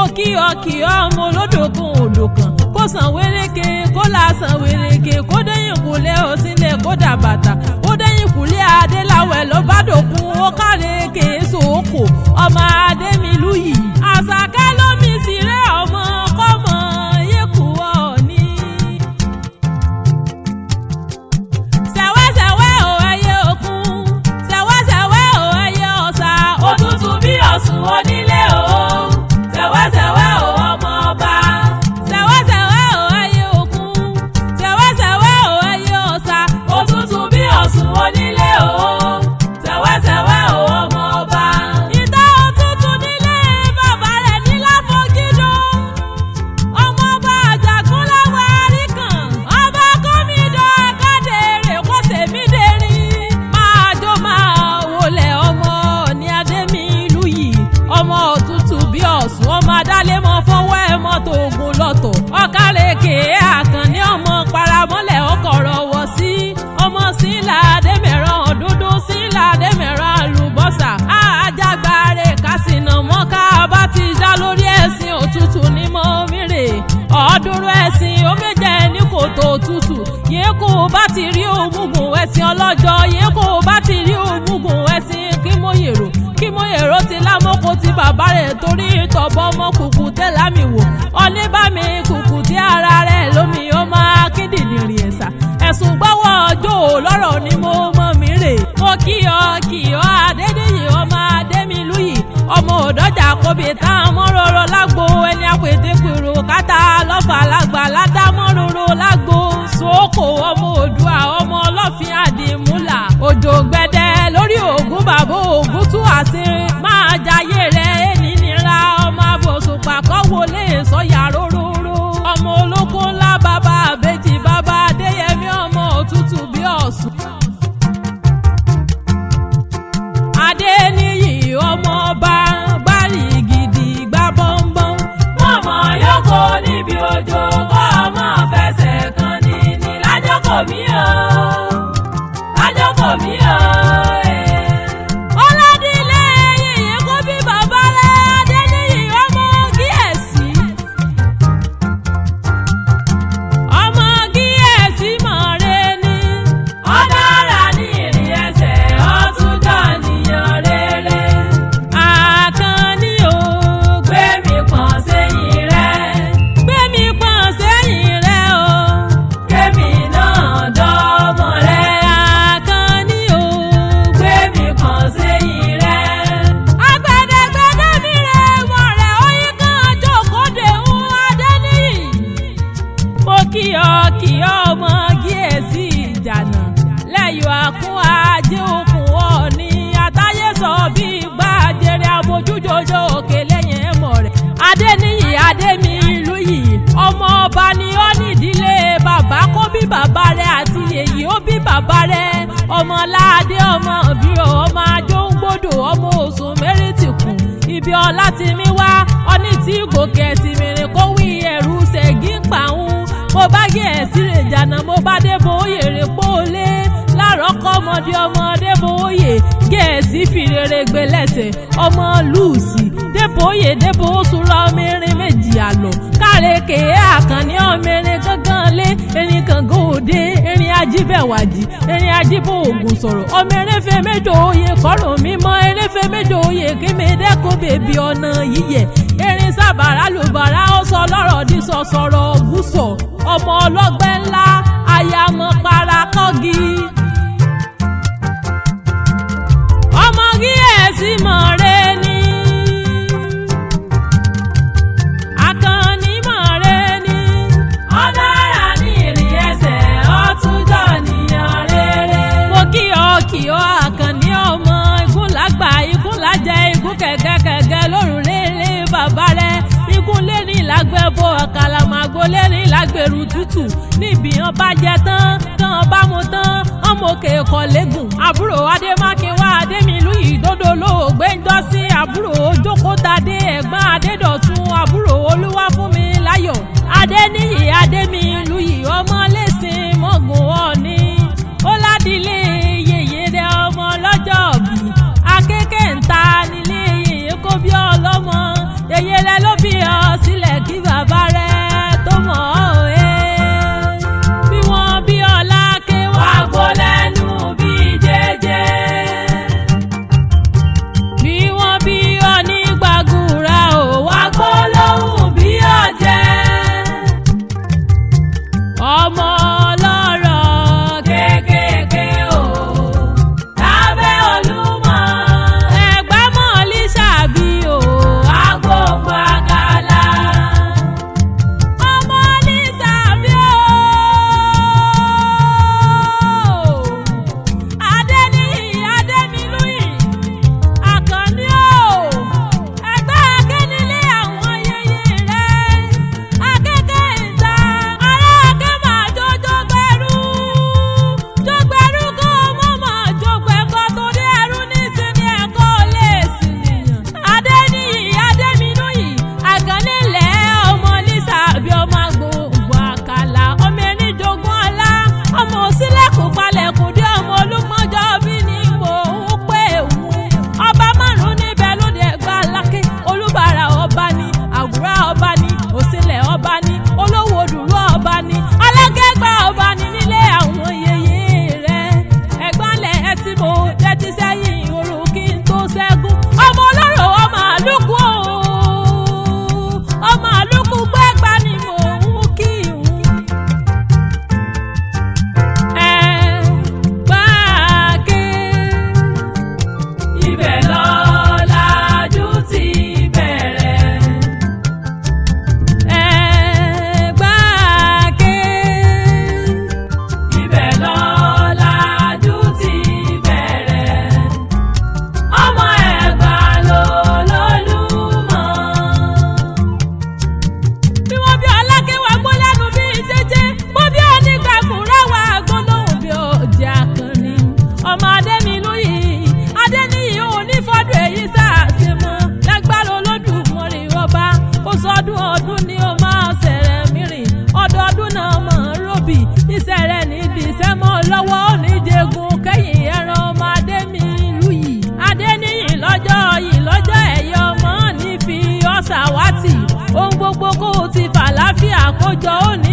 mo kí ọ ọmọ olódòkun òdòkan kó san wéréke kó lásán wéréke kó dẹ́yìn kúlẹ̀ òsínlẹ̀ kó dà bàtà ó dẹ́yìn kúlẹ̀ adéláwẹ̀ ló bá dòkun ó kárẹ̀ kéésù òkò ọmọ Ademiluyi àṣàkẹ́ lómi tirẹ̀ ọmọ kọ́mọ yẹ́kù ọ̀ọ́ni. sẹ̀wẹ́sẹ̀wẹ́ ò ẹyẹ òkun sẹ̀wẹ́sẹ̀wẹ́ ò ẹyẹ ọ̀sà òtútù bí ọ̀sùn onílé o sẹ̀wẹ́sẹ̀wẹ́ ò ọmọ ọba. sẹ̀wẹ́sẹ̀wẹ́ ò ẹyẹ òkun sẹ̀wẹ́sẹ̀wẹ́ ò ẹyẹ ọ̀sà òtútù bí ọ̀sùn onílé o sẹ̀wẹ́sẹ̀wẹ́ ò ọmọ ọba. ìta òtútù nílé bàbá rẹ̀ ní láfọ́gídó Omooba Ajagun Lawarikan ọba kọ́mídọ́ ẹ̀kádẹ́rẹ́ kó tèmi dẹ́rìn máa jó máa wọlé ọmọ ní Ademiluyi ọmọ òtútù bí ọ̀sùn ọmọ adálémọ̀ fọwọ́ ẹ̀ mọ́tò ogun lọ́tọ̀ ọ̀kárẹ̀kẹ́ àkànní ọmọ paramọ́lẹ̀ ọkọ̀rọ̀ wọ̀ sí ọmọ sílà adẹ́mẹ̀rán dúdú sílà adẹ́mẹ̀rán àlùbọ́sà àjàgbáre kásìnà mọ́ká bá ti já lórí ẹ̀sìn òtútù ní mọ́mírè ọ̀ọ́dúnrún ẹ̀sìn ó méje ní kòtò òtútù yẹ kó bá ti rí òmùgùn ẹ̀sìn ọlọ́jọ́ yẹ kó bá ti rí òmùgùn ẹ̀sìn kí mo yèrò ti lámọ́kò ti bàbá rẹ̀ torí ìtọ̀bọ̀ ọmọ kùkù tẹ́ lámì wò ọ̀nìbàmí kùkù tí ara rẹ̀ lómi ó máa kíndìnrín ẹ̀sà ẹ̀sùn gbọ́wọ́ ọjọ́ lọ́rọ̀ ni mo mọ̀ mí rè mo kí ọ Adeniyi ọmọ Ademiluyi ọmọ òdọ́jà kóbi táwọn mọ́rọ́rọ́ lágbo ẹni àpètèpèrò kátà lọ́fà lágbà ládámọ́rọ́rọ́ lágbo sóko ọmọ Oòduà ọmọ ọlọ́fin àdìmúlà òjò gbẹdẹ lórí ògún bàbá ògún tún àṣírí máa jayé rẹ̀ ẹni nira ọmọ àbòsùpà kọ́wọlé sọ́yà róróró ọmọ olóko ńlá bàbá àbèjì bàbá Adéyẹmí ọmọ òtútù bí ọ̀sùn. Adeniyi ọmọ ọba gbárí gidi gbá bọ́ńbọ́n mọ̀mọ́ yókò níbi òjò kọ́ ọmọ fẹsẹ̀ kan ní lájọ́kọ̀ mi o lájọ́kọ̀ mi o. ọlọ́dílé yìnyín kó bí bàbá rẹ̀ Adeniyi ọmọ gíẹ̀sì mọ̀ rẹ̀ ni ọ̀dára ní ìrìn ẹsẹ̀ ọ̀túnjọ́ níyàn rere. Àkànní o gbé mi pọ̀n sẹ́yìn rẹ̀ gbé mi pọ̀n sẹ́yìn rẹ̀ o kémi náà dọ́mọ rẹ̀. Àkànní o gbé mi pọ̀n sẹ́yìn rẹ̀. Agbẹ̀dẹ̀gbẹ̀dẹ̀ mi rẹ̀ wọ̀n rẹ̀ oyin kan jókòó-dé ń Adeniyi. Mo kí ọ ọmọ gíẹ̀sì ìjànà lẹ́yọ̀ àkún ajé òkun ọ̀ọ́ni àtàyè sọ bí gbàjẹrẹ abojújọjọ òkè lẹ́yìn ẹ̀mọ́ rẹ̀. Adeniyi Ademiluyi ọmọ ọba ni ó nídìílé bàbá kó bí bàbá rẹ̀ àti èyí ó bí bàbá rẹ̀ ọmọ ládé ọmọ bírò ọmọ ajóńgbòdò ọmọ òsùn mẹ́rìntìkù ibi ọlá ti mí wá ọní tí gòkè ẹ̀sìn mìíràn kó wí ẹ̀rù ṣẹ̀gí pàún mo bá gẹ̀ẹ́sì rè jànà mo bá débò òye rè pọ́ọ́lé lárọ́kọ́ ọmọdé bòóyè gẹ̀ẹ́sì fìrèrè gbé lẹ́sẹ̀ ọmọ lùsì débò òye débò òṣùrọ̀ ọmọ erin méjì àlọ́ kárẹ̀kè àkànní ọmọ erin gángan lé erin kankan òde erin ajíbẹ̀wàjì erin ajíbò ògùn sọ̀rọ̀ ọmọ eréfé méjò òye kọ́rùn mímọ́ eréfé méjò òye kémedẹ́kọ̀ bèbí ọ̀nà yíyẹ erin sábàrà lùbàrà ó sọ lọ́rọ̀ dí sọ sọ̀rọ̀ ògùsọ̀ ọmọ ọlọ́gbẹ́ ńlá ayamọ̀ parakọ́gi. ọmọ gíẹ̀sì mọ̀ rẹ̀ ni Àkànní mọ̀ rẹ̀ ni ọ̀dára ní ìrìn ẹsẹ̀ ọ̀túnjọ́ níyàn rere. mo kí ọ Àkànní ọmọ igun lágbà igun lájẹ igun kẹ̀kẹ́ lórùn lélẹ̀ bàbá rẹ̀ igun lé ní ìlágbẹ́bọ àkàlàmàgbò lé ní ìlágbèrú tútù níbi wọn bá jẹ tán tán bá mu tán ọmọ òkè kọ̀lẹ́gùn àbúrò Adémákinwá Ademiluyi dódò lóògbé ń jọ sí àbúrò Ojókòtadé ẹ̀gbọ́n Adédọ̀tun àbúrò Olúwafúnmi láyọ̀ Adeniyi Ademiluyi ọmọ lẹ́sìn mọ́gùn ọ̀ọ́ni ó ládìlé yèyé rẹ̀ ọmọ lọ́jọ́ bí akékè ń ta nílé yèyé kó bí ọlọ́mọ yèyé rẹ̀ ló bí ọ àkójọ òní